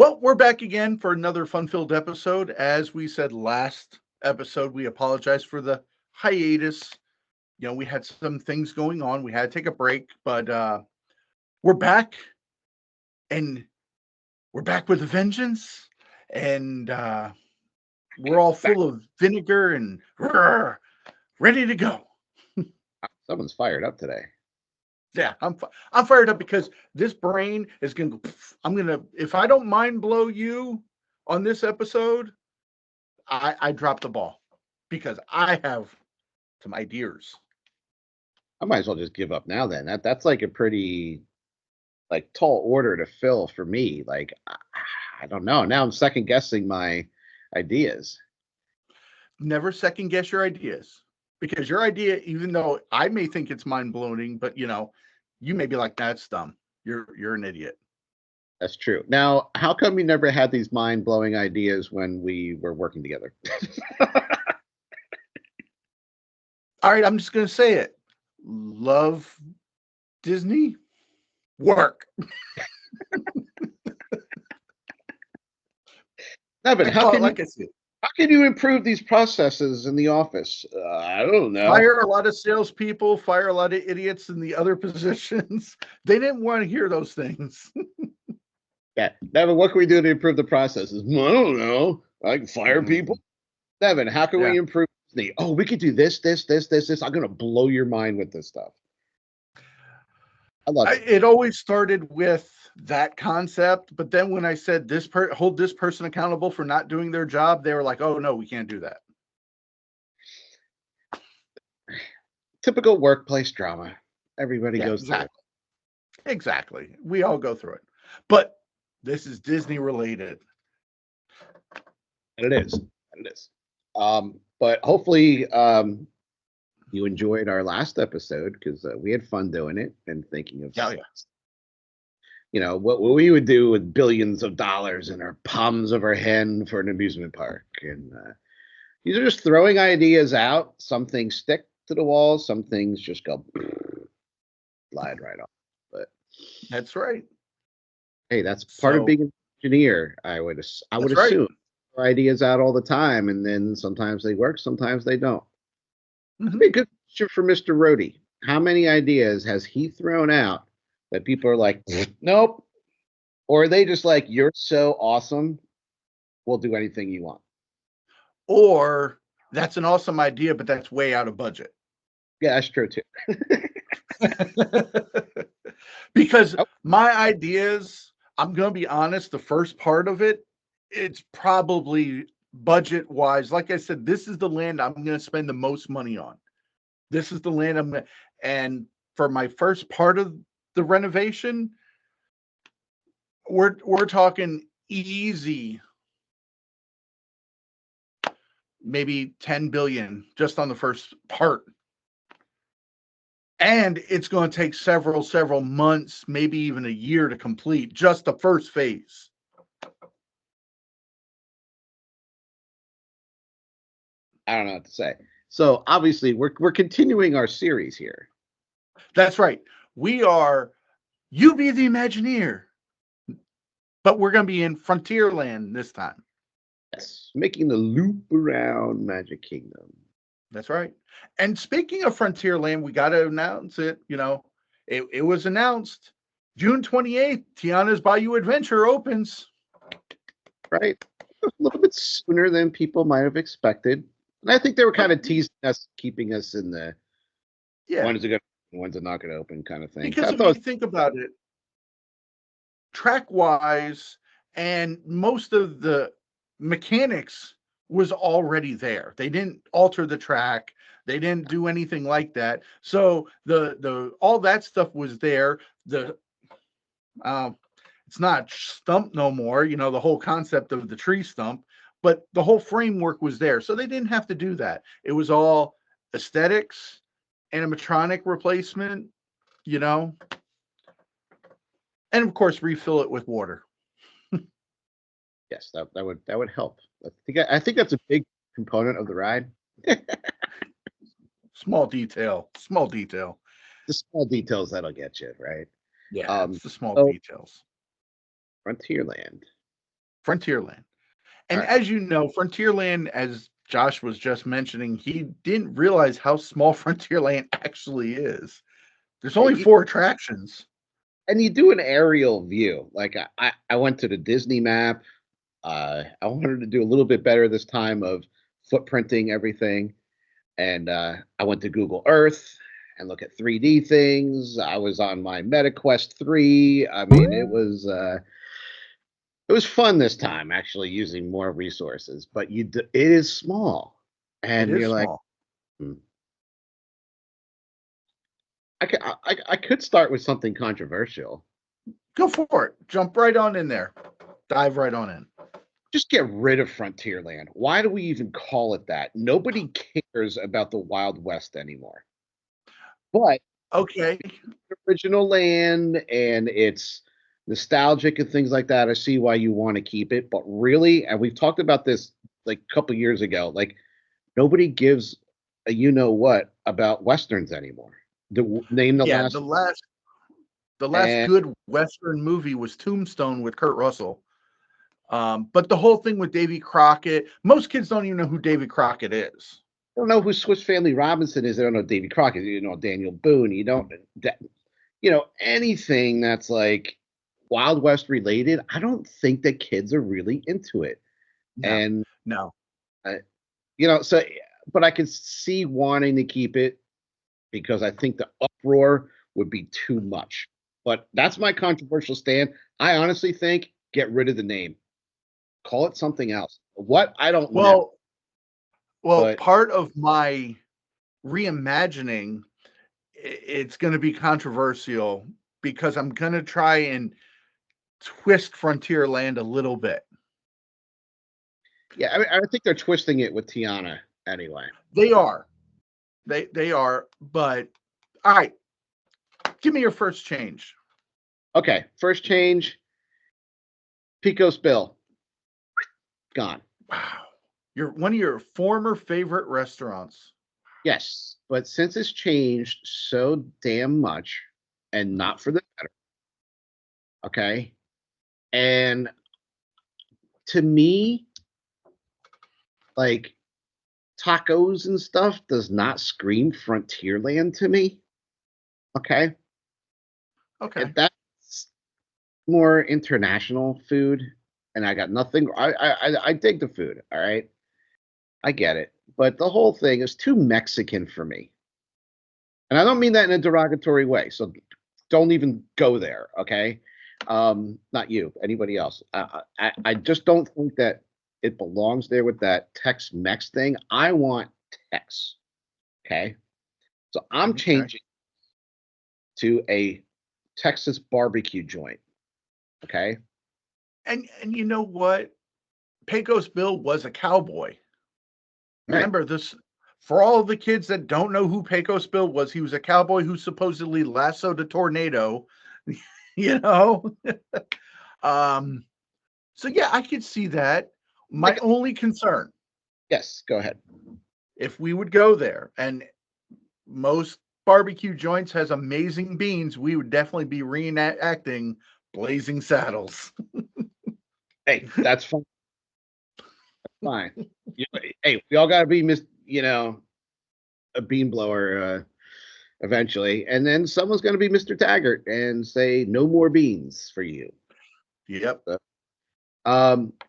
Well, we're back again for another fun-filled episode. As we said last episode, we apologize for the hiatus. We had some things going on. We had to take a break, but we're back, and we're back with a vengeance. And we're all Back. full of vinegar and ready to go. Someone's fired up today. Yeah, I'm fired up because this brain is gonna. I'm gonna. If I don't mind blow you on this episode, I dropped the ball because I have some ideas. I might as well just give up now. Then that's like a pretty tall order to fill for me. I don't know. Now I'm second guessing my ideas. Never second guess your ideas because your idea, even though I may think it's mind blowing, but you may be like, "That's dumb. You're an idiot." That's true. Now, how come you never had these mind blowing ideas when we were working together? All right, I'm just gonna say it. Love Disney, work. No, but I call it like I said. how can you improve these processes in the office? I don't know. Fire a lot of salespeople, fire a lot of idiots in the other positions. They didn't want to hear those things. Yeah, Devin, what can we do to improve the processes? I don't know. I can fire people. Devin, how can Yeah. we improve Disney? Oh, we could do this, this, this, this, this. I'm gonna blow your mind with this stuff. I love it. It always started with that concept, but then when I said hold this person accountable for not doing their job, they were like, "Oh no, we can't do that." Typical workplace drama. Everybody Yeah, goes through it. exactly. We all go through it, but this is Disney related. And it is. And it is. But hopefully you enjoyed our last episode because we had fun doing it and thinking of Yeah, what we would do with billions of dollars in our palms of our hand for an amusement park. And these are just throwing ideas out. Some things stick to the wall. Some things just go slide right off. But that's right. hey, that's part of So being an engineer. I would that's right. assume throw ideas out all the time, and then sometimes they work, sometimes they don't. That'd Mhm. be a good question for Mr. Rohde. How many ideas has he thrown out that people are like, nope? Or are they just like, you're so awesome, we'll do anything you want? Or that's an awesome idea, but that's way out of budget. Yeah, that's true too. Because Oh, my ideas, I'm going to be honest, the first part of it, it's probably budget wise. Like I said, this is the land I'm going to spend the most money on. This is the land and for my first part of the renovation, we're talking easy, maybe 10 billion just on the first part. And it's going to take several months, maybe even a year to complete just the first phase. I don't know what to say. So obviously we're continuing our series here. That's right. We are You Be the Imagineer, but we're going to be in Frontierland this time. Yes, making the loop around Magic Kingdom. That's right. And speaking of Frontierland, we got to announce it. It was announced June 28th, Tiana's Bayou Adventure opens. Right? A little bit sooner than people might have expected. And I think they were kind of teasing us, keeping us in the Yeah, when's it going to when's it not going to open kind of thing. because I if you thought, think about it, track wise, and most of the mechanics was already there. They didn't alter the track. They didn't do anything like that. So the all that stuff was there. The it's not stump no more. The whole concept of the tree stump, but the whole framework was there. So they didn't have to do that. It was all aesthetics, animatronic replacement. You know, and of course refill it with water. yes, that would help. I think that's a big component of the ride. Small detail, small detail. The small details that'll get you right. Yeah, Um, it's the small so details. Frontierland. Frontierland. All And right. as you know, Frontierland, as Josh was just mentioning, he didn't realize how small Frontierland actually is. There's only Y- 4 attractions. And you do an aerial view. Like I went to the Disney map. I wanted to do a little bit better this time of footprinting everything. And I went to Google Earth and look at 3D things. I was on my MetaQuest 3. I mean, it was fun this time actually using more resources, but it is small. It And is you're like, small. "Hmm, I could start with something controversial. Go for it. Jump right on in there. Dive right on in. Just get rid of Frontierland. Why do we even call it that? Nobody cares about the Wild West anymore. But Okay. original land and it's nostalgic and things like that. I see why you want to keep it, but really, and we've talked about this like a couple years ago, like nobody gives a you know what about westerns anymore. Name the Yeah, last the last and good Western movie was Tombstone with Kurt Russell. But the whole thing with Davy Crockett, most kids don't even know who Davy Crockett is. I don't know who Swiss Family Robinson is. They don't know Davy Crockett. You know Daniel Boone. You don't, anything that's like Wild West related. I don't think that kids are really into it. No, And no. uh, so but I can see wanting to keep it because I think the uproar would be too much. But that's my controversial stand. I honestly think get rid of the name. Call it something else. What? I don't know. Well, well, But part of my reimagining, it's going to be controversial because I'm going to try and twist Frontierland a little bit. yeah, I think they're twisting it with Tiana anyway. They are. They are, but all right, give me your first change. Okay, first change. Pico's Bill gone. Wow. You're one of your former favorite restaurants. Yes, but since it's changed so damn much, and not for the better. Okay, and to me, like tacos and stuff does not scream Frontierland to me. Okay, Okay. that's more international food, and I got nothing. I dig the food. All right, I get it, but the whole thing is too Mexican for me, and I don't mean that in a derogatory way. So don't even go there. Okay, not you, anybody else. I just don't think that it belongs there with that Tex-Mex thing. I want Tex. Okay, so I'm Okay. changing to a Texas barbecue joint. Okay. And you know what? Pecos Bill was a cowboy. Right. Remember this, for all the kids that don't know who Pecos Bill was, he was a cowboy who supposedly lassoed a tornado, you know? um, so yeah, I could see that. My Like, only concern, yes, go ahead. if we would go there, and most barbecue joints has amazing beans, we would definitely be reenacting Blazing Saddles. Hey, that's fine. Fine. Hey, we all got to be a bean blower eventually, and then someone's going to be Mr. Taggart and say no more beans for you. Yep. So,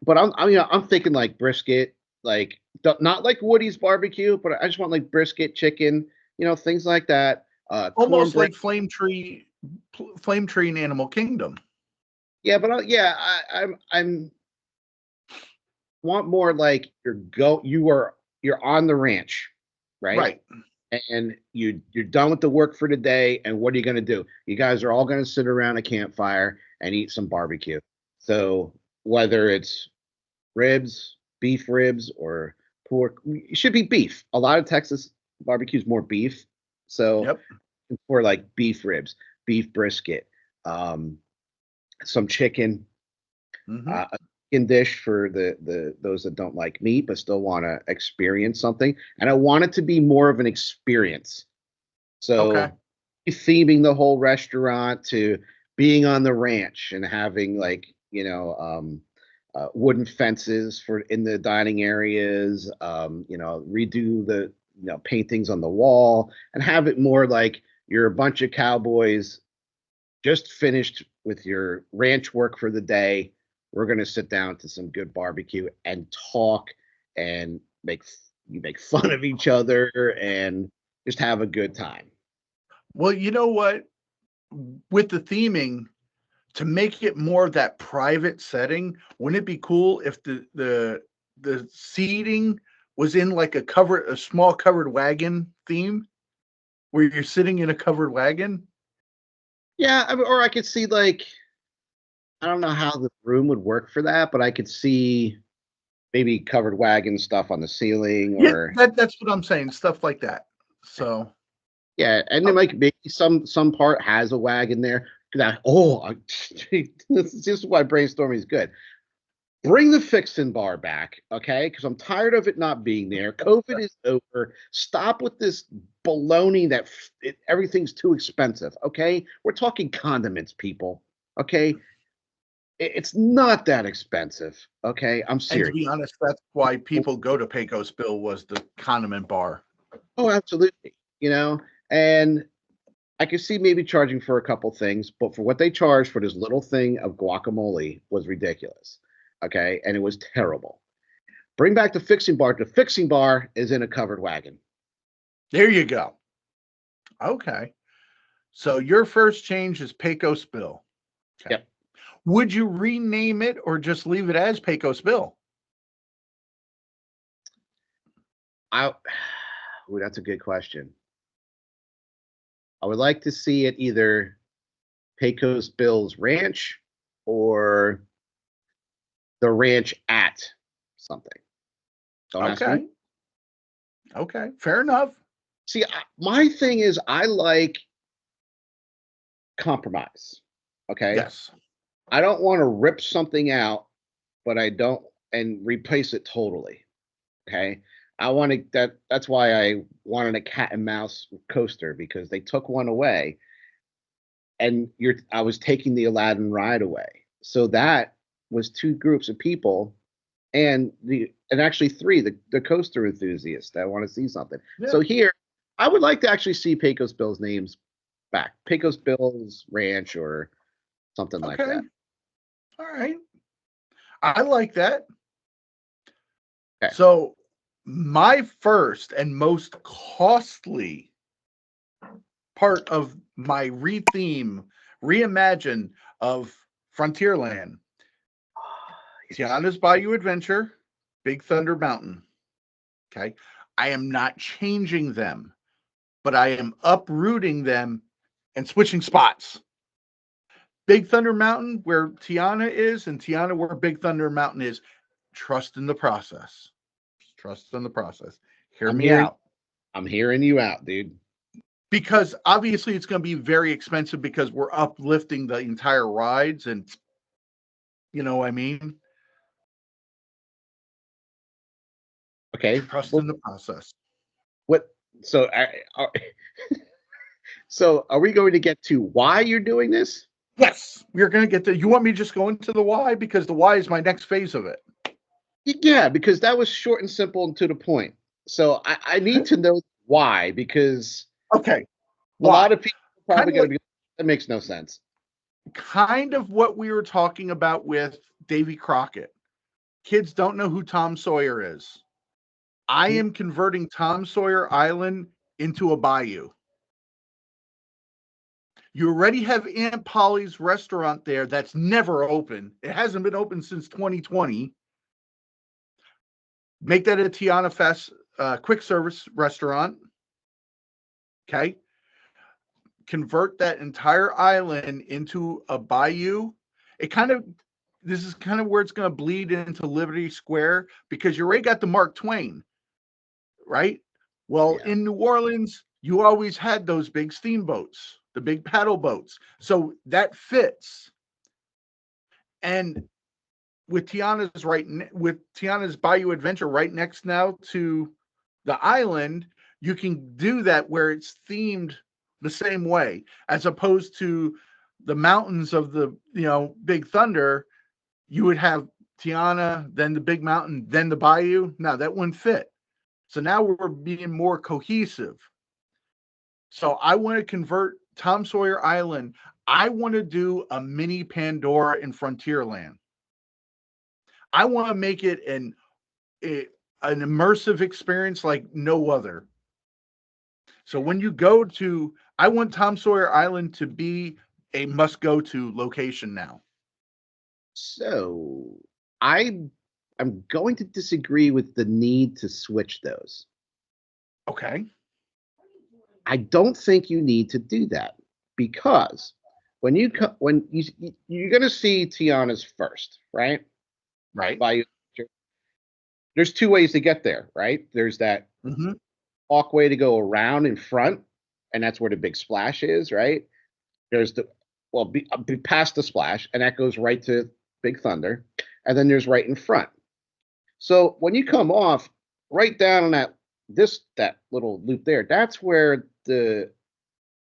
but I'm thinking like brisket, like not like Woody's barbecue, but I just want like brisket, chicken, things like that. Almost Cornbread. like Flame Tree in Animal Kingdom. Yeah, but yeah, I'm want more like you're on the ranch, right? Right. And you're done with the work for the day, and what are you going to do? You guys are all going to sit around a campfire and eat some barbecue. So whether it's ribs, beef ribs, or pork, it should be beef. A lot of Texas barbecues more beef, so Yep. for like beef ribs, beef brisket, um, some chicken, Hmm. a chicken dish for the those that don't like meat but still want to experience something. And I want it to be more of an experience. Okay. So theming the whole restaurant to being on the ranch and having like wooden fences for in the dining areas, redo the paintings on the wall, and have it more like you're a bunch of cowboys just finished with your ranch work for the day. We're going to sit down to some good barbecue and talk and make fun of each other and just have a good time. Well, you know what? With the theming, to make it more of that private setting, wouldn't it be cool if the seating was in like a small covered wagon theme where you're sitting in a covered wagon? Yeah, I mean, or I could see like I don't know how the room would work for that, but I could see maybe covered wagon stuff on the ceiling Yeah, or that's what I'm saying, stuff like that. So, yeah, and then okay. like maybe some part has a wagon there. That this is why brainstorming is good. Bring the fixin' bar back, okay? Because I'm tired of it not being there. COVID is over. Stop with this baloney that everything's too expensive, okay? We're talking condiments, people, okay? It's not that expensive, okay? I'm And to serious. be honest, that's why people go to Pecos Bill was the condiment bar. Oh, absolutely. And I could see maybe charging for a couple things, but for what they charged for this little thing of guacamole was ridiculous. Okay, and it was terrible. Bring back the fixing bar. The fixing bar is in a covered wagon. There you go. Okay. So your first change is Pecos Bill. Okay. Yep. Would you rename it or just leave it as Pecos Bill? I Ooh, that's a good question. I would like to see it either Pecos Bill's Ranch or the ranch at something. Don't ask me. Okay. Okay. Fair enough. See, my thing is I like compromise. Okay. Yes. I don't want to rip something out, but I don't and replace it totally. Okay. I want to that's why I wanted a cat and mouse coaster because they took one away and I was taking the Aladdin ride away. So that was two groups of people and actually three, the coaster enthusiasts that want to see something. Yeah. So here I would like to actually see Pecos Bill's names back. Pecos Bill's Ranch or something like Okay. that. All right. I like that. Okay. So my first and most costly part of my reimagine of Frontierland, Tiana's Bayou Adventure, Big Thunder Mountain. Okay. I am not changing them, but I am uprooting them and switching spots. Big Thunder Mountain, where Tiana is, and Tiana, where Big Thunder Mountain is. Trust in the process. Trust in the process. Hear I'm me hearing out. I'm hearing you out, dude. Because obviously it's going to be very expensive because we're uplifting the entire rides and you know what I mean? Okay. Trust Well, in the process. what so so are we going to get to why you're doing this? Yes, we're going to get to. You want me to just go into the why? Because the why is my next phase of it. Yeah, because that was short and simple and to the point. So I need to know why because Okay, a lot why? of people are Kind probably of going like, to be that makes no sense. kind of what we were talking about with Davy Crockett. Kids don't know who Tom Sawyer is. I Mhm. am converting Tom Sawyer Island into a bayou. You already have Aunt Polly's restaurant there that's never open. It hasn't been open since 2020. Make that a Tiana Fest quick service restaurant. Okay. Convert that entire island into a bayou. This is kind of where it's going to bleed into Liberty Square because you already got the Mark Twain, right? Well, Yeah. in New Orleans, you always had those big steamboats, the big paddle boats. So that fits. And with Tiana's Bayou Adventure right next now to the island, you can do that where it's themed the same way, as opposed to the mountains of the Big Thunder. You would have Tiana, then the big mountain, then the bayou. No, that wouldn't fit. So now we're being more cohesive. So I want to convert Tom Sawyer Island. I want to do a mini Pandora in Frontierland. I want to make it an immersive experience like no other. So when you go to, I want Tom Sawyer Island to be a must go to location now. So I I'm going to disagree with the need to switch those. Okay. I don't think you need to do that because when you're going to see Tiana's first, right? Right. By there's two ways to get there, right? There's that Hmm. walkway to go around in front, and that's where the big splash is, right? There's the be past the splash, and that goes right to Big Thunder, and then there's right in front. So when you come off, right down on that little loop there, that's where the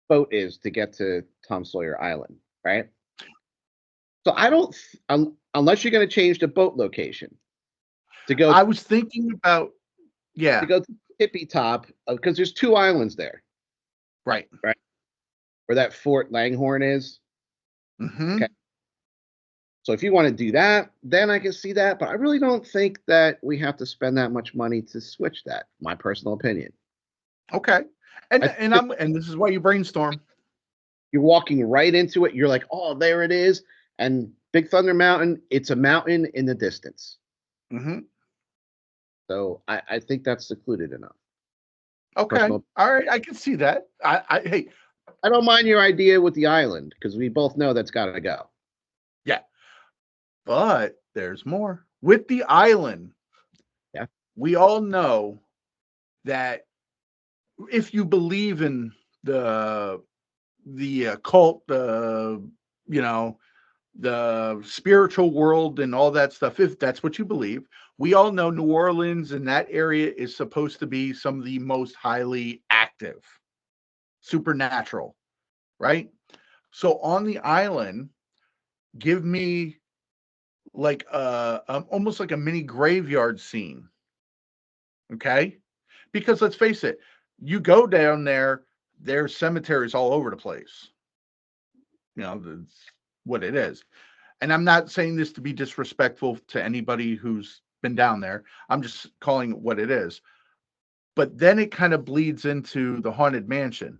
boat is to get to Tom Sawyer Island, right? So I don't, unless you're going to change the boat location to go I was thinking about, to yeah, go to Tippy Top because there's two islands there, right. right? Where that Fort Langhorne is. Hmm. Okay. So if you want to do that, then I can see that. But I really don't think that we have to spend that much money to switch that. My personal opinion. Okay. I think And this is why you brainstorm. you're walking right into it. You're like, oh, there it is. And Big Thunder Mountain, it's a mountain in the distance. Hmm. So I think that's secluded enough. Okay. Personal. All right. I can see that. Hey, I don't mind your idea with the island because we both know that's got to go. yeah, but there's more. With the island, Yeah. we all know that if you believe in the occult, you know, the spiritual world and all that stuff, if that's what you believe, we all know New Orleans and that area is supposed to be some of the most highly active, supernatural, right? So on the island, give me like almost like a mini graveyard scene, okay? Because let's face it, you go down there, there's cemeteries all over the place. That's what it is. And I'm not saying this to be disrespectful to anybody who's been down there. I'm just calling it what it is. But then it kind of bleeds into the haunted mansion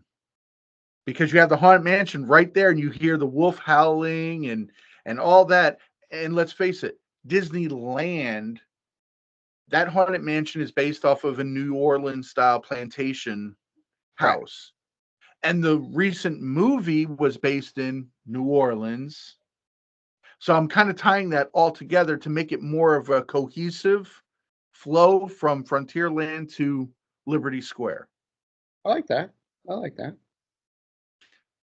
because you have the haunted mansion right there and you hear the wolf howling and all that. And let's face it, Disneyland, that haunted mansion is based off of a New Orleans style plantation Correct. house. And the recent movie was based in New Orleans. So I'm kind of tying that all together to make it more of a cohesive flow from Frontierland to Liberty Square. I like that. I like that.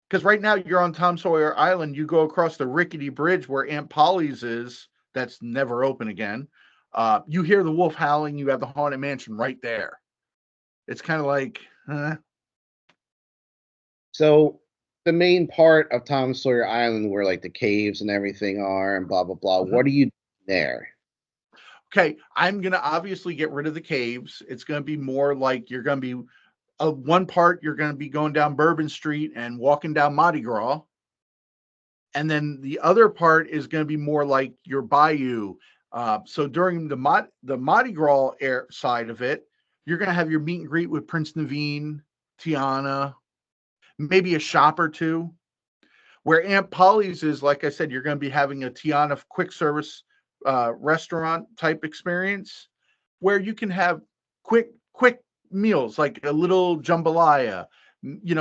Because right now you're on Tom Sawyer Island, you go across the rickety bridge where Aunt Polly's is, that's never open again. You hear the wolf howling, you have the haunted mansion right there. It's kind of like, So the main part of Tom Sawyer Island where like the caves and everything are and blah blah blah. mhm. What are you there? Okay, I'm gonna obviously get rid of the caves. It's gonna be more like you're gonna be one part you're gonna be going down Bourbon Street and walking down Mardi Gras, and then the other part is gonna be more like your bayou. So during the Mardi Gras side of it, you're gonna have your meet and greet with Prince Naveen, Tiana, maybe a shop or two. Where Aunt Polly's is, like I said, you're going to be having a Tiana quick service restaurant type experience where you can have quick meals like a little jambalaya,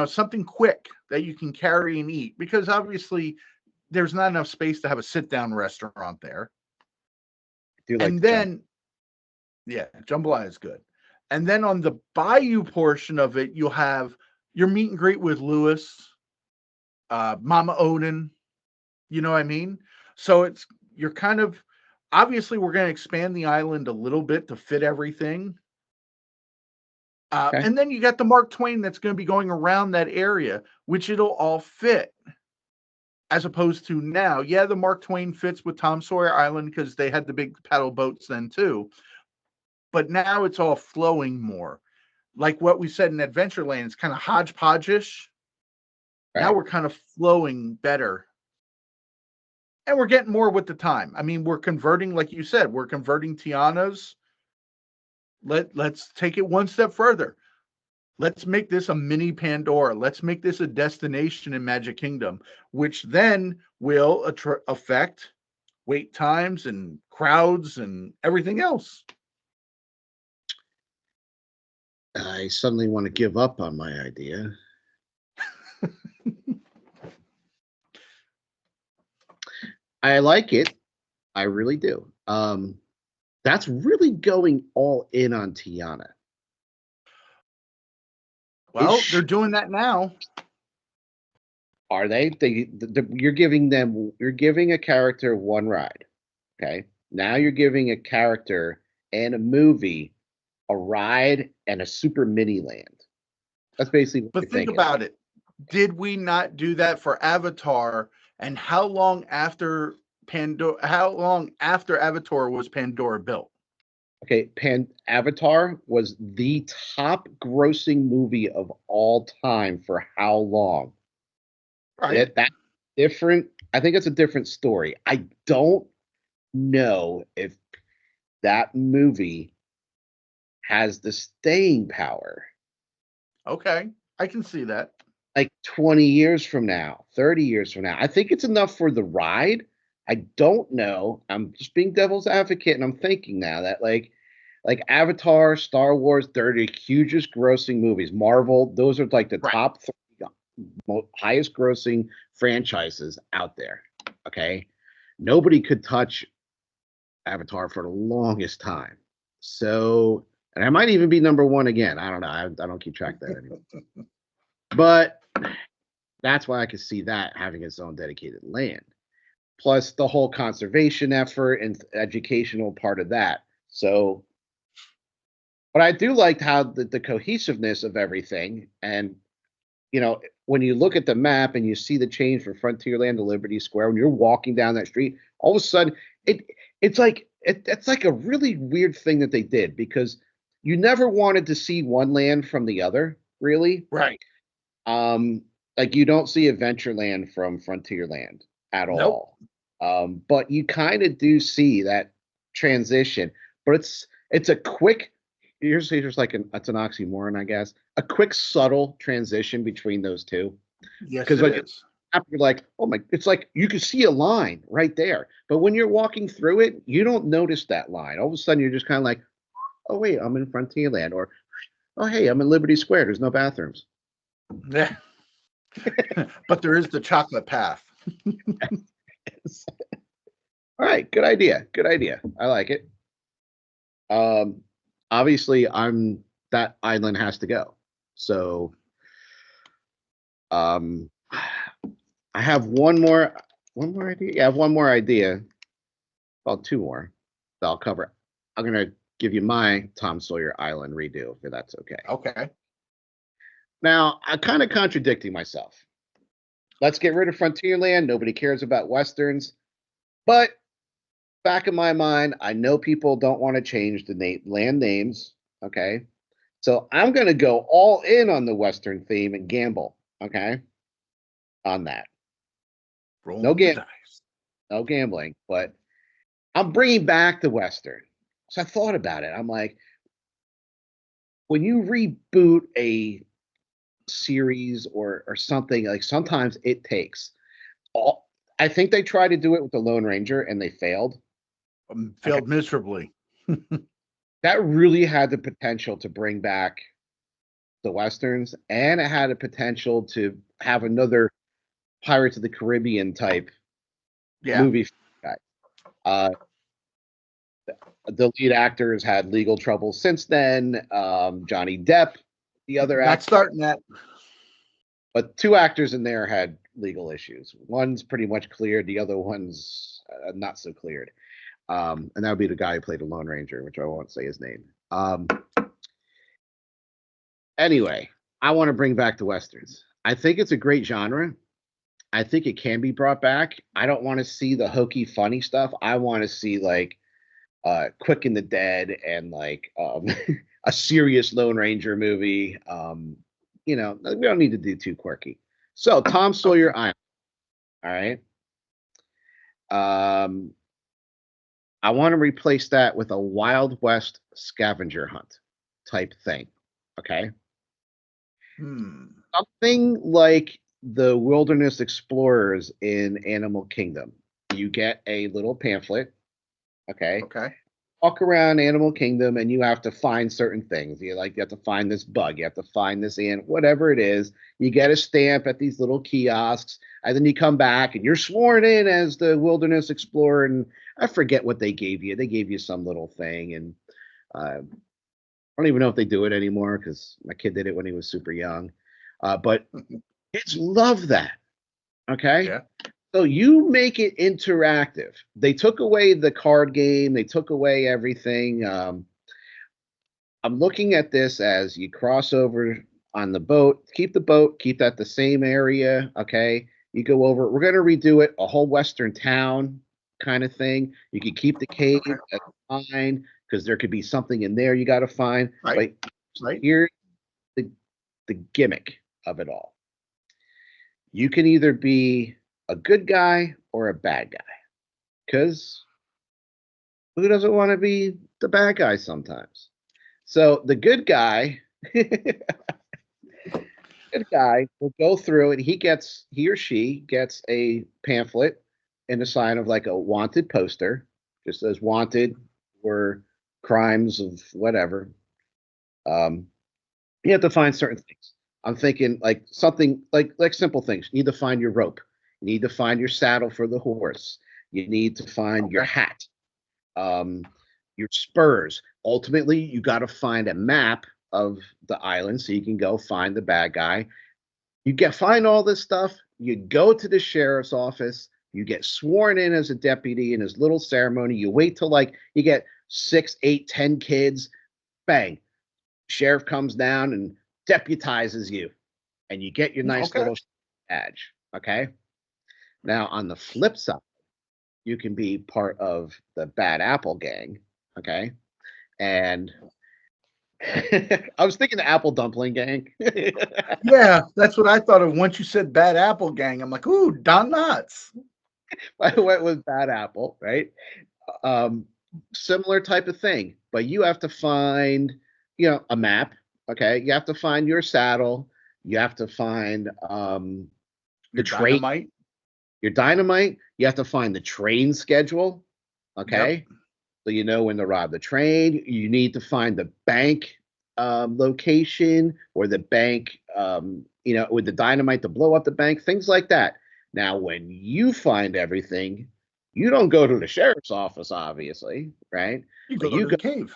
something quick that you can carry and eat because obviously there's not enough space to have a sit down restaurant there. I do like And the jump. then, yeah, jambalaya is good. And then on the bayou portion of it, you'll have your meet and greet with Lewis, Mama Odin. You know what I mean? So you're kind of obviously we're going to expand the island a little bit to fit everything. Okay. And then you got the Mark Twain that's going to be going around that area, which it'll all fit. as opposed to now. Yeah, the Mark Twain fits with Tom Sawyer Island because they had the big paddle boats then too. But now it's all flowing more. Like what we said in Adventureland, it's kind of hodgepodge-ish. Now Right. we're kind of flowing better. And we're getting more with the time. I mean, we're converting, like you said, we're converting Tiana's. Let's take it one step further. Let's make this a mini Pandora. Let's make this a destination in Magic Kingdom, which then will affect wait times and crowds and everything else. I suddenly want to give up on my idea. I like it. I really do. That's really going all in on Tiana. Well, they're doing that now. Are they? You're giving them. You're giving a character one ride. Okay. Now you're giving a character and a movie a ride and a super mini land. That's basically what But you're think thinking. about it. Did we not do that for Avatar? And how long after Avatar was Pandora built? Okay, Avatar was the top grossing movie of all time for how long? Right. That's different. I think it's a different story. I don't know if that movie has the staying power. Okay. I can see that. Like 20 years from now, 30 years from now. I think it's enough for the ride. I don't know. I'm just being devil's advocate, and I'm thinking now that like Avatar, Star Wars, they're the hugest grossing movies. Marvel, those are like the Right. top three highest grossing franchises out there. Okay. Nobody could touch Avatar for the longest time. So, and I might even be number one again. I don't know. I don't keep track of that anymore. But that's why I could see that having its own dedicated land. Plus the whole conservation effort and educational part of that. So, but I do like how the cohesiveness of everything. And, when you look at the map and you see the change from Frontierland to Liberty Square, when you're walking down that street, all of a sudden it's like it's like a really weird thing that they did because you never wanted to see one land from the other, really. Right. Um, like you don't see Adventureland from Frontierland at Nope. all. But you kind of do see that transition. But it's a quick. Here's like it's an oxymoron, I guess. A quick, subtle transition between those two. Yes, Because it when is. you're like, oh my, it's like you can see a line right there. But when you're walking through it, you don't notice that line. All of a sudden, you're just kind of like, oh wait, I'm in Frontierland, or oh hey, I'm in Liberty Square. There's no bathrooms. Yeah. But there is the chocolate path. All right, good idea. Good idea. I like it. Um, Obviously, that island has to go. So, I have one more idea. Yeah, I have one more idea. Well, two more that I'll cover. I'm gonna give you my Tom Sawyer Island redo, if that's okay. Okay. Now, I'm kind of contradicting myself. Let's get rid of Frontierland. Nobody cares about westerns, but back in my mind, I know people don't want to change the land names. Okay. So I'm going to go all in on the Western theme and gamble. Okay. On that. No Rolling the gam- dice. no gambling, but I'm bringing back the Western. So I thought about it. I'm like, when you reboot a series or something, like sometimes it takes all. I think they tried to do it with the Lone Ranger and they failed. Okay. Failed miserably. That really had the potential to bring back the westerns, and it had a potential to have another Pirates of the Caribbean type Yeah. movie. Uh, the lead actors had legal trouble since then. Johnny Depp, the other Not actor, starting that. but two actors in there had legal issues. One's pretty much cleared, the other one's not so cleared. And that would be the guy who played the Lone Ranger, which I won't say his name. Anyway, I want to bring back the westerns. I think it's a great genre. I think it can be brought back. I don't want to see the hokey funny stuff. I want to see like Quick and the Dead and like a serious Lone Ranger movie. We don't need to do too quirky. So Tom Okay. Sawyer Island. All right. Um, I want to replace that with a Wild West scavenger hunt type thing. Okay. Hmm. Something like the Wilderness Explorers in Animal Kingdom. You get a little pamphlet. Okay. Okay. Walk around Animal Kingdom and you have to find certain things. You have to find this bug, you have to find this ant, whatever it is. You get a stamp at these little kiosks, and then you come back and you're sworn in as the Wilderness Explorer. And I forget what they gave you. They gave you some little thing, and I don't even know if they do it anymore because my kid did it when he was super young. But kids love that. Okay. Yeah. So you make it interactive. They took away the card game. They took away everything. I'm looking at this as you cross over on the boat, keep the boat, keep that the same area. Okay. You go over, we're going to redo it, a whole Western town kind of thing. You can keep the cave, Okay. that's fine, because there could be something in there you got to find. Right. But Right. here's the, the gimmick of it all. You can either be a good guy or a bad guy, because who doesn't want to be the bad guy sometimes? So the good guy, good guy will go through and he or she gets a pamphlet in a sign of like a wanted poster, just says wanted for crimes of whatever. Um, you have to find certain things. I'm thinking like something like simple things. You need to find your rope. You need to find your saddle for the horse. You need to find your Okay. hat, um, your spurs. Ultimately, you got to find a map of the island so you can go find the bad guy. You get find all this stuff. You go to the sheriff's office. You get sworn in as a deputy in his little ceremony. You wait till like you get 6, 8, 10 kids. Bang! Sheriff comes down and deputizes you, and you get your nice Okay. little badge. Okay. Now on the flip side, you can be part of the Bad Apple gang. Okay. And I was thinking the Apple Dumpling Gang. Yeah, that's what I thought of once you said Bad Apple Gang. I'm like, ooh, Don Knotts. I went with Bad Apple, right? Um, Similar type of thing, but you have to find, a map. Okay, you have to find your saddle. You have to find the Your train, dynamite. your dynamite. You have to find the train schedule. Yep. Okay, so you know when to rob the train. You need to find the bank location or the bank, with the dynamite to blow up the bank, things like that. Now, when you find everything, you don't go to the sheriff's office, obviously, right? You But go to the cave.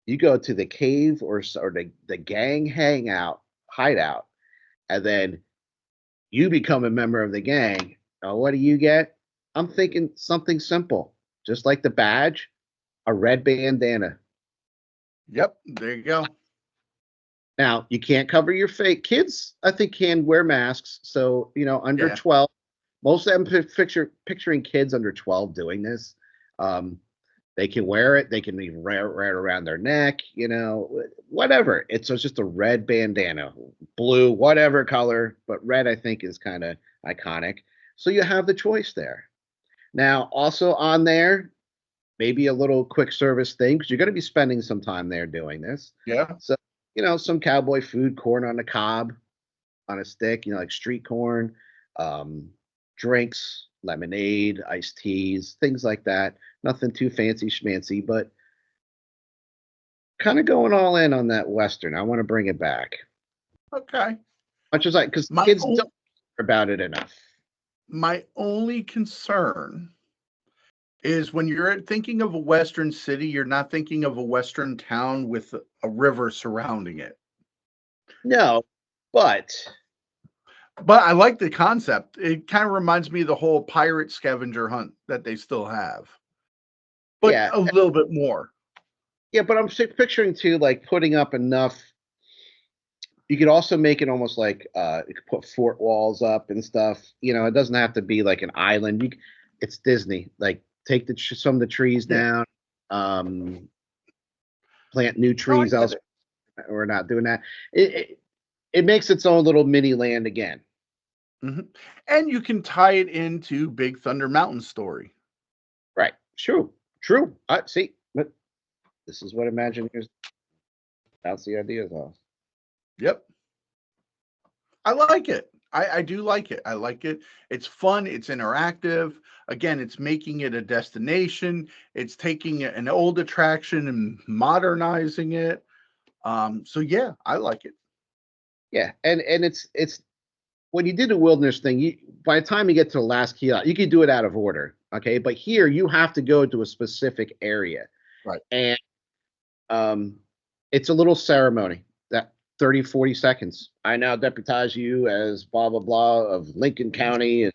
you go to the cave or the gang hangout hideout, and then you become a member of the gang. What do you get? I'm thinking something simple, just like the badge, a red bandana. Yep. There you go. Now, you can't cover your face. Kids, I think, can wear masks. So, under Yeah. 12, most of them picturing kids under 12 doing this. Um, they can wear it. They can be right around their neck, whatever. It's just a red bandana, blue, whatever color, but red, I think, is kind of iconic. So you have the choice there. Now, also on there, maybe a little quick service thing because you're going to be spending some time there doing this. Yeah. So, some cowboy food, corn on the cob on a stick, like street corn, um, drinks, lemonade, iced teas, things like that. Nothing too fancy schmancy, but kind of going all in on that Western. I want to bring it back. Okay. Much as because My kids own, don't hear about it enough. my only concern is when you're thinking of a Western city, you're not thinking of a Western town with a river surrounding it. No, but But I like the concept. It kind of reminds me of the whole pirate scavenger hunt that they still have, but yeah, a little bit more. yeah, but I'm picturing too, like putting up enough You could also make it almost like you could put fort walls up and stuff. It doesn't have to be like an island. It's Disney. Like take some of the trees Yeah. down, plant new No, I trees get elsewhere. it. We're not doing that. It makes its own little mini land again. Mhm. And you can tie it into Big Thunder Mountain story. Right. True. True. See, but this is what Imagineers bounce the ideas off. Yep. I like it. I do like it. I like it. It's fun. It's interactive. Again, it's making it a destination. It's taking an old attraction and modernizing it. So yeah, I like it. Yeah, and it's when you did the wilderness thing, by the time you get to the last kiosk, you could do it out of order. Okay, but here you have to go to a specific area, Right. and um, it's a little ceremony that 30, 40 seconds. I now deputize you as blah blah blah of Lincoln County, and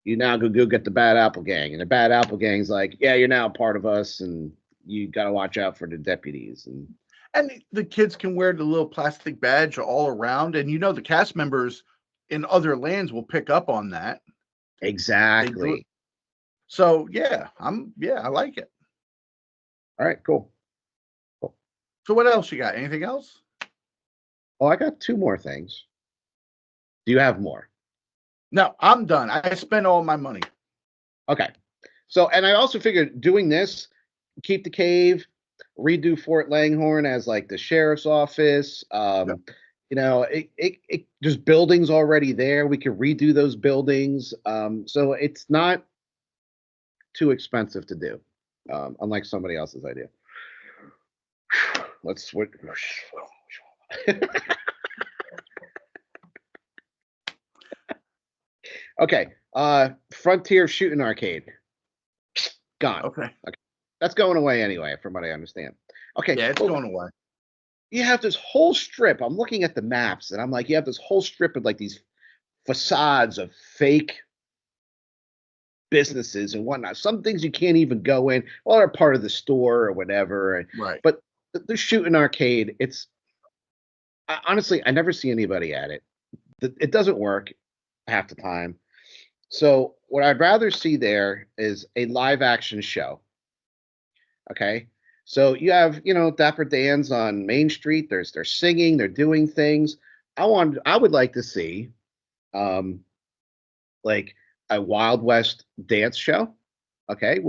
you now go get the Bad Apple Gang, and the Bad Apple Gang's like, yeah, you're now a part of us, and you got to watch out for the deputies. And And the kids can wear the little plastic badge all around, and the cast members in other lands will pick up on that. They do it. exactly. So yeah, I like it. All right, cool. Cool. So what else you got? Anything else? Oh, I got two more things. Do you have more? No, I'm done. I spent all my money. Okay. So, and I also figured doing this, keep the cave, redo Fort Langhorne as like the sheriff's office. Yep. There's buildings already there. We could redo those buildings. So it's not too expensive to do, unlike somebody else's idea. Let's switch. Okay. Frontier Shooting Arcade. Gone. Okay. Okay. That's going away anyway, from what I understand. Okay. Yeah, it's Well, going away. you have this whole strip. I'm looking at the maps and I'm like, you have this whole strip of like these facades of fake businesses and whatnot. Some things you can't even go in. Well, they're part of the store or whatever. Right. But the shooting arcade, honestly, I never see anybody at it. It doesn't work half the time. So what I'd rather see there is a live action show. Okay. So you have, Dapper Dan's on Main Street. They're singing, they're doing things. I would like to see um like a Wild West dance show. Okay,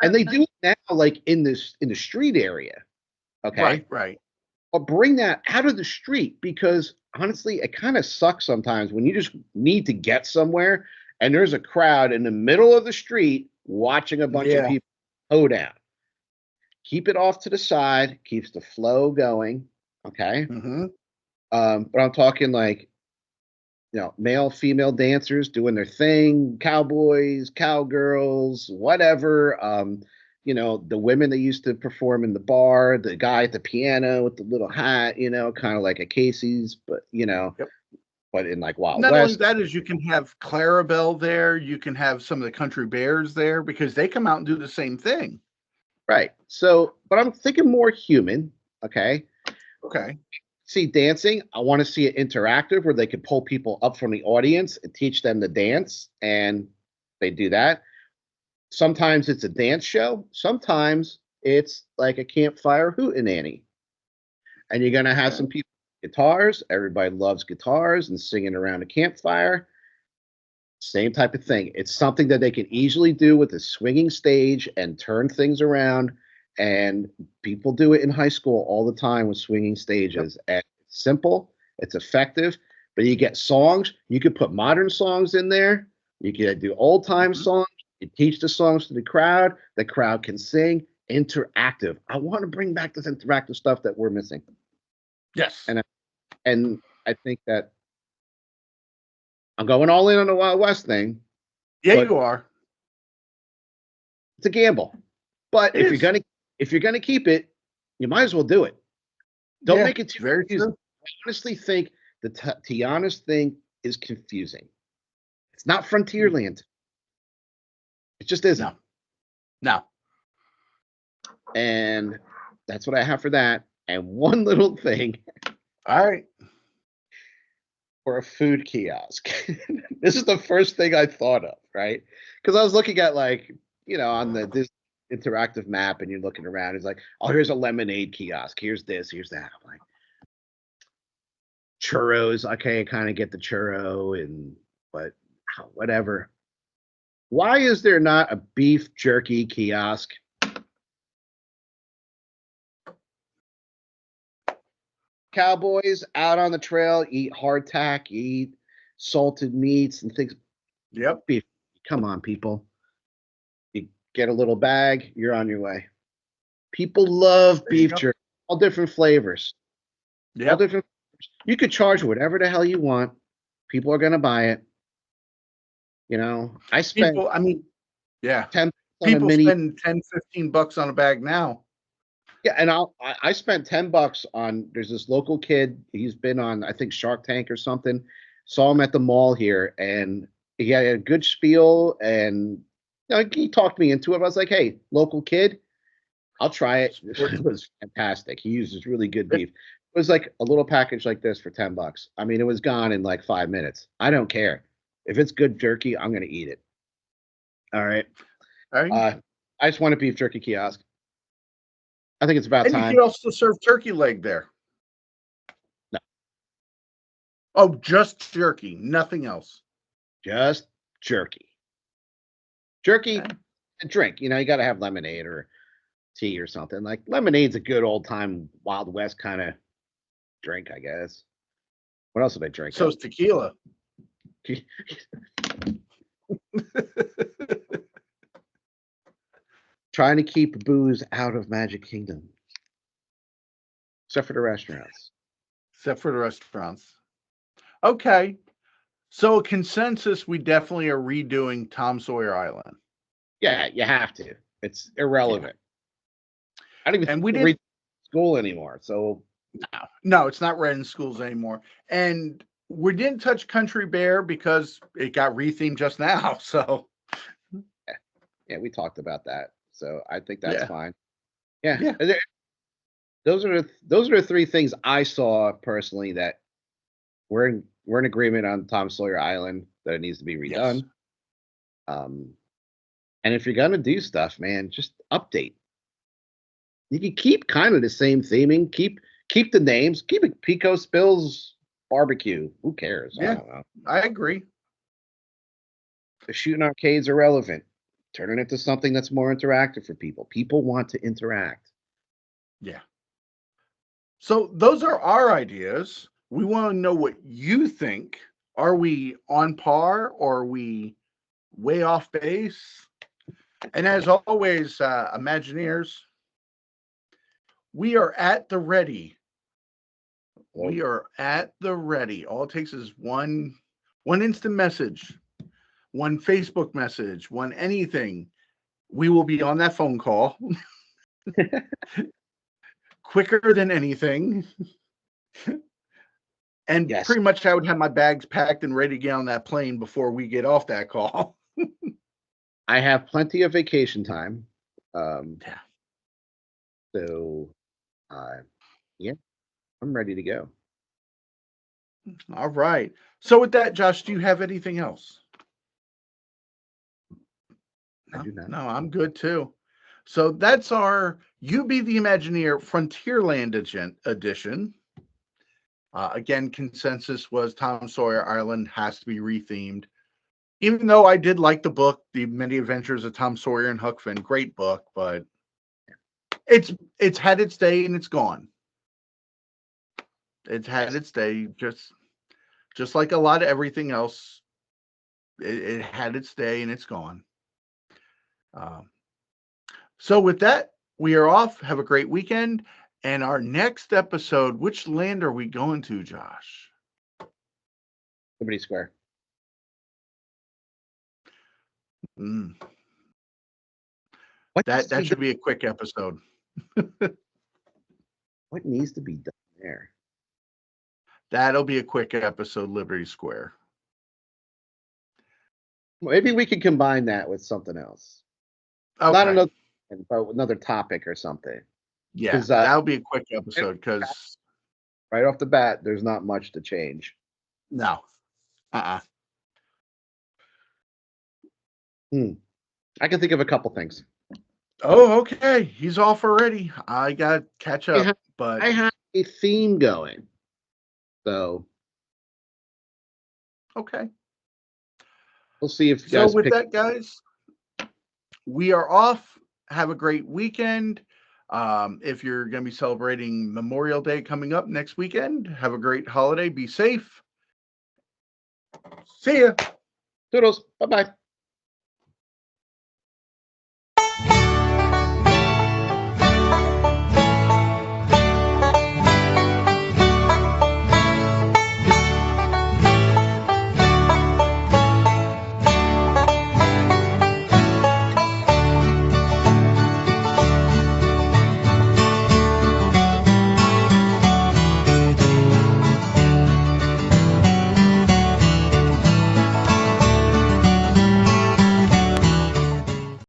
and they do it now like in the street area. Okay. Right, right. But bring that out of the street because honestly, it kind of sucks sometimes when you just need to get somewhere and there's a crowd in the middle of the street watching a bunch of Yeah. people hoe down. Keep it off to the side, keeps the flow going. Okay. Hmm. But I'm talking like, male, female dancers doing their thing, cowboys, cowgirls, whatever. The women that used to perform in the bar, the guy at the piano with the little hat, kind of like a Casey's, but Yep. but in like Wild Not only West. that is you can have Clarabelle there, you can have some of the country bears there because they come out and do the same thing. Right. So, but I'm thinking more human. Okay. Okay. See dancing. I want to see it interactive where they could pull people up from the audience and teach them to dance. And they do that. Sometimes it's a dance show. Sometimes it's like a campfire hootenanny. And you're going to have some people with guitars. Everybody loves guitars and singing around a campfire. Same type of thing. It's something that they can easily do with a swinging stage and turn things around. And people do it in high school all the time with swinging stages. Yep. And it's simple, it's effective, but you get songs. You could put modern songs in there. You could do old time songs. You teach the songs to the crowd. The crowd can sing. Interactive. I want to bring back this interactive stuff that we're missing. Yes. And I think that I'm going all in on the Wild West thing. Yeah, but you are. It's a gamble. But It if is. you're gonna keep it, you might as well do it. Don't Yeah, make it too very confusing. true. I honestly think the Tiana's thing is confusing. It's not Frontierland. It just isn't. No. No. And that's what I have for that. And one little thing. All right. for a food kiosk. This is the first thing I thought of, right? Because I was looking at like, on this interactive map, and you're looking around. It's like, oh, here's a lemonade kiosk. Here's this. Here's that. I'm like, churros. Okay, I kind of get the churro, but whatever. Why is there not a beef jerky kiosk? Cowboys out on the trail eat hardtack, eat salted meats and things. Yep. Beef. Come on, people. You get a little bag, you're on your way. People love beef jerky, all different flavors. Yeah. All different. You could charge whatever the hell you want. People are going to buy it. I spent People, I mean, yeah. 10 on a People mini. spend $10-15 on a bag now. Yeah, and I spent $10 on. There's this local kid. He's been on, I think, Shark Tank or something. Saw him at the mall here, and he had a good spiel, and he talked me into it. I was like, "Hey, local kid, I'll try it." It was fantastic. He uses really good beef. It was like a little package like this for $10. I mean, it was gone in like 5 minutes. I don't care if it's good jerky. I'm gonna eat it. All right. All right. I just want a beef jerky kiosk. I think it's about And time. you can also serve turkey leg there. No. Oh, just jerky, nothing else. Just jerky. Jerky and drink. You got to have lemonade or tea or something. Like lemonade's a good old time Wild West kind of drink, I guess. What else did I drink? So it's tequila. Trying to keep booze out of Magic Kingdom. Except for the restaurants. Okay. So consensus, we definitely are redoing Tom Sawyer Island. Yeah, you have to. It's irrelevant. Yeah. I don't even and we read school anymore. So no, it's not read in schools anymore. And we didn't touch Country Bear because it got rethemed just now. So yeah, we talked about that. So I think that's fine. Yeah. Yeah. Those are the three things I saw personally that we're in agreement on Tom Sawyer Island that it needs to be redone. Yes. And if you're gonna do stuff, man, just update. You can keep kind of the same theming. Keep the names. Keep it Pico Spills Barbecue. Who cares? Yeah, I don't know. I agree. The shooting arcades are relevant. Turn it into something that's more interactive for people. People want to interact. Yeah. So those are our ideas. We want to know what you think. Are we on par or are we way off base? And as always, Imagineers, we are at the ready. We are at the ready. All it takes is one instant message, one Facebook message, one anything. We will be on that phone call. Quicker than anything. And pretty much I would have my bags packed and ready to get on that plane before we get off that call. I have plenty of vacation time. Yeah. So, yeah, I'm ready to go. All right. So with that, Josh, do you have anything else? I do not. No, I'm good too. So that's our You Be the Imagineer Frontierland edition. Again, consensus was Tom Sawyer Island has to be rethemed. Even though I did like the book, The Many Adventures of Tom Sawyer and Huck Finn, great book, but it's had its day and it's gone. It's had its day, just like a lot of everything else. It had its day and it's gone. So with that, we are off. Have a great weekend. And our next episode, which land are we going to, Josh? Liberty Square. That should be a quick episode. What needs to be done there? That'll be a quick episode, Liberty Square. Maybe we could combine that with something else. Okay. Not another topic or something. Yeah, that'll be a quick episode because right off the bat, there's not much to change. No. I can think of a couple things. Oh, okay. He's off already. I got to catch I up, have, but I have a theme going. So okay. we'll see if you So guys with pick. that, guys, we are off. Have a great weekend. If you're going to be celebrating Memorial Day coming up next weekend, have a great holiday. Be safe. See ya. Toodles. Bye bye.